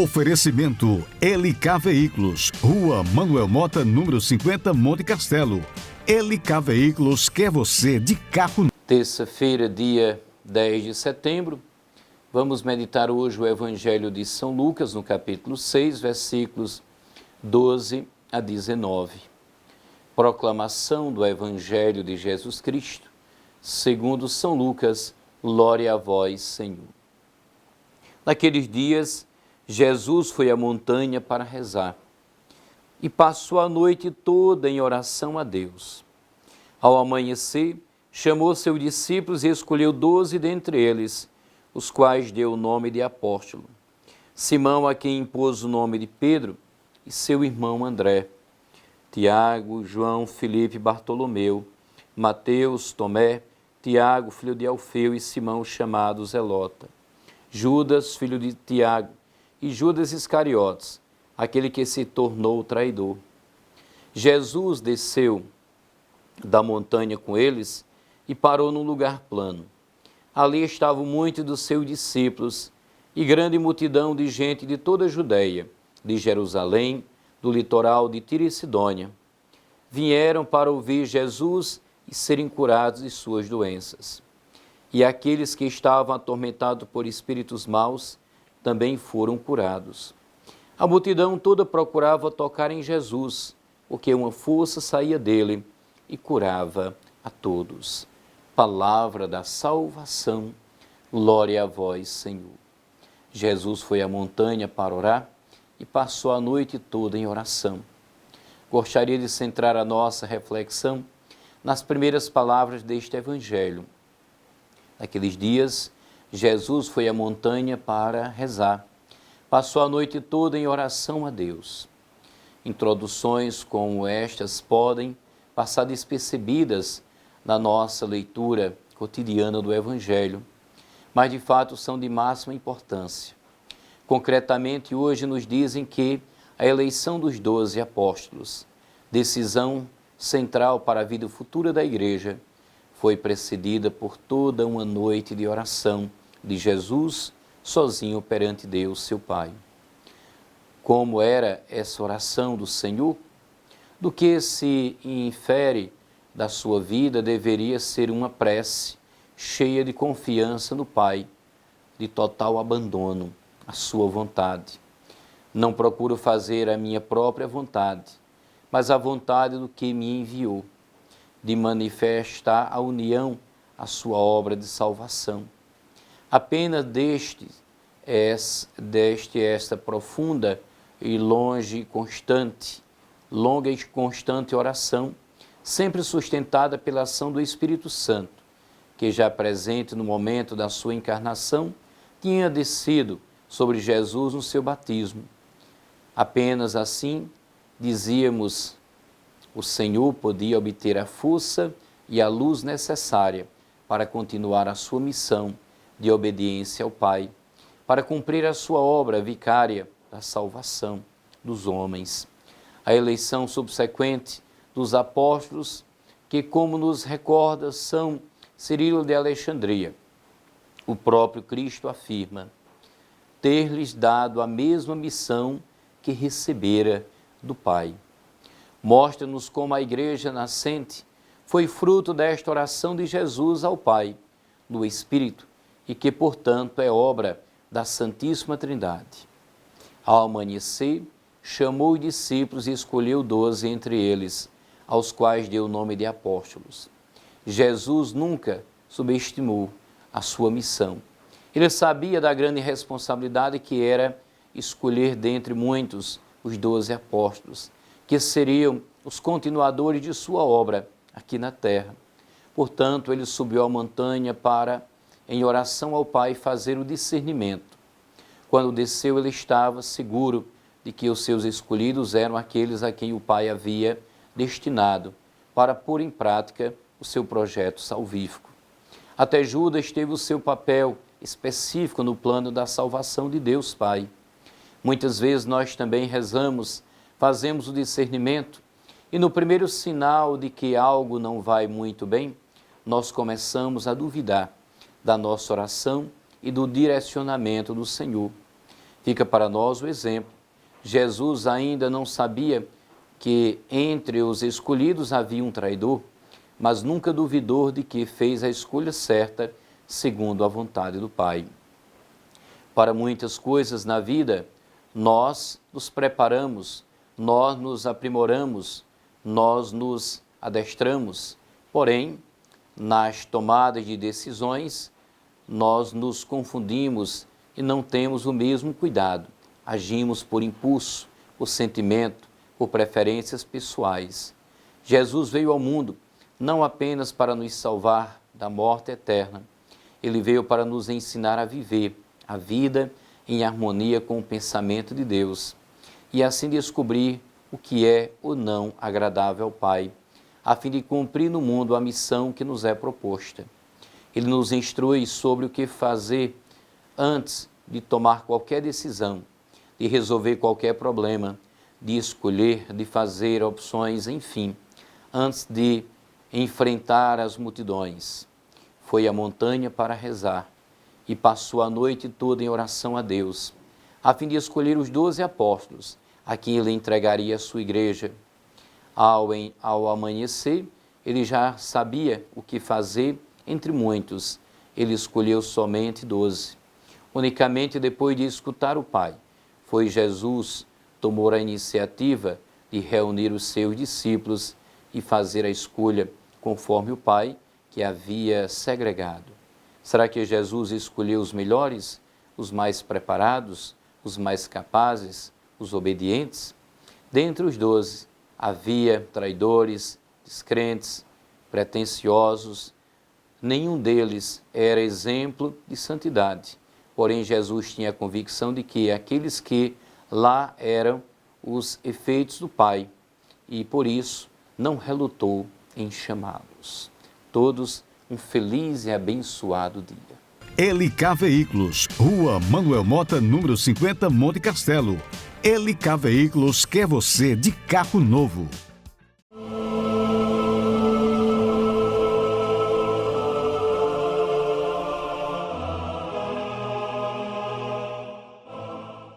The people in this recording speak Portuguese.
Oferecimento LK Veículos, Rua Manuel Mota, número 50, Monte Castelo. LK Veículos quer você de carro. Terça-feira, dia 10 de setembro, vamos meditar hoje o Evangelho de São Lucas, no capítulo 6, versículos 12 a 19. Proclamação do Evangelho de Jesus Cristo, segundo São Lucas, glória a vós, Senhor. Naqueles dias, Jesus foi à montanha para rezar e passou a noite toda em oração a Deus. Ao amanhecer, chamou seus discípulos e escolheu 12 dentre eles, os quais deu o nome de apóstolo. Simão, a quem impôs o nome de Pedro, e seu irmão André, Tiago, João, Filipe, Bartolomeu, Mateus, Tomé, Tiago, filho de Alfeu, e Simão, chamado Zelota, Judas, filho de Tiago, e Judas Iscariotes, aquele que se tornou traidor. Jesus desceu da montanha com eles e parou num lugar plano. Ali estavam muitos dos seus discípulos e grande multidão de gente de toda a Judeia, de Jerusalém, do litoral de Tiro e Sidônia. Vieram para ouvir Jesus e serem curados de suas doenças. E aqueles que estavam atormentados por espíritos maus também foram curados. A multidão toda procurava tocar em Jesus, porque uma força saía dele e curava a todos. Palavra da salvação, glória a vós, Senhor. Jesus foi à montanha para orar e passou a noite toda em oração. Gostaria de centrar a nossa reflexão nas primeiras palavras deste Evangelho. Naqueles dias, Jesus foi à montanha para rezar. Passou a noite toda em oração a Deus. Introduções como estas podem passar despercebidas na nossa leitura cotidiana do Evangelho, mas de fato são de máxima importância. Concretamente, hoje nos dizem que a eleição dos 12 apóstolos, decisão central para a vida futura da Igreja, foi precedida por toda uma noite de oração de Jesus, sozinho perante Deus, seu Pai. Como era essa oração do Senhor? Do que se infere da sua vida deveria ser uma prece cheia de confiança no Pai, de total abandono à sua vontade. Não procuro fazer a minha própria vontade, mas a vontade do que me enviou, de manifestar a união à sua obra de salvação. Apenas deste esta profunda e longa e constante oração, sempre sustentada pela ação do Espírito Santo, que já presente no momento da sua encarnação, tinha descido sobre Jesus no seu batismo. Apenas assim, dizíamos, o Senhor podia obter a força e a luz necessária para continuar a sua missão de obediência ao Pai, para cumprir a sua obra vicária da salvação dos homens. A eleição subsequente dos apóstolos, que, como nos recorda São Cirilo de Alexandria, o próprio Cristo afirma ter-lhes dado a mesma missão que recebera do Pai. Mostra-nos como a Igreja nascente foi fruto desta oração de Jesus ao Pai, no Espírito, e que, portanto, é obra da Santíssima Trindade. Ao amanhecer, chamou os discípulos e escolheu 12 entre eles, aos quais deu o nome de apóstolos. Jesus nunca subestimou a sua missão. Ele sabia da grande responsabilidade que era escolher dentre muitos os 12 apóstolos, que seriam os continuadores de sua obra aqui na terra. Portanto, ele subiu à montanha para, em oração ao Pai, fazer o discernimento. Quando desceu, ele estava seguro de que os seus escolhidos eram aqueles a quem o Pai havia destinado para pôr em prática o seu projeto salvífico. Até Judas teve o seu papel específico no plano da salvação de Deus Pai. Muitas vezes nós também rezamos, fazemos o discernimento e no primeiro sinal de que algo não vai muito bem, nós começamos a duvidar da nossa oração e do direcionamento do Senhor. Fica para nós o exemplo. Jesus ainda não sabia que entre os escolhidos havia um traidor, mas nunca duvidou de que fez a escolha certa segundo a vontade do Pai. Para muitas coisas na vida, nós nos preparamos, nós nos aprimoramos, nós nos adestramos. Porém, nas tomadas de decisões, nós nos confundimos e não temos o mesmo cuidado. Agimos por impulso, por sentimento, por preferências pessoais. Jesus veio ao mundo não apenas para nos salvar da morte eterna, ele veio para nos ensinar a viver a vida em harmonia com o pensamento de Deus e assim descobrir o que é ou não agradável ao Pai, a fim de cumprir no mundo a missão que nos é proposta. Ele nos instrui sobre o que fazer antes de tomar qualquer decisão, de resolver qualquer problema, de escolher, de fazer opções, enfim, antes de enfrentar as multidões. Foi à montanha para rezar e passou a noite toda em oração a Deus, a fim de escolher os 12 apóstolos, a quem ele entregaria a sua igreja. Ao amanhecer, ele já sabia o que fazer entre muitos. Ele escolheu somente 12. Unicamente depois de escutar o Pai, foi Jesus tomou a iniciativa de reunir os seus discípulos e fazer a escolha conforme o Pai que havia segregado. Será que Jesus escolheu os melhores, os mais preparados, os mais capazes, os obedientes? Dentre os 12, havia traidores, descrentes, pretensiosos. Nenhum deles era exemplo de santidade. Porém, Jesus tinha a convicção de que aqueles que lá eram os efeitos do Pai e, por isso, não relutou em chamá-los. Todos um feliz e abençoado dia. LK Veículos, Rua Manuel Mota, número 50, Monte Castelo. LK Veículos quer você de carro novo.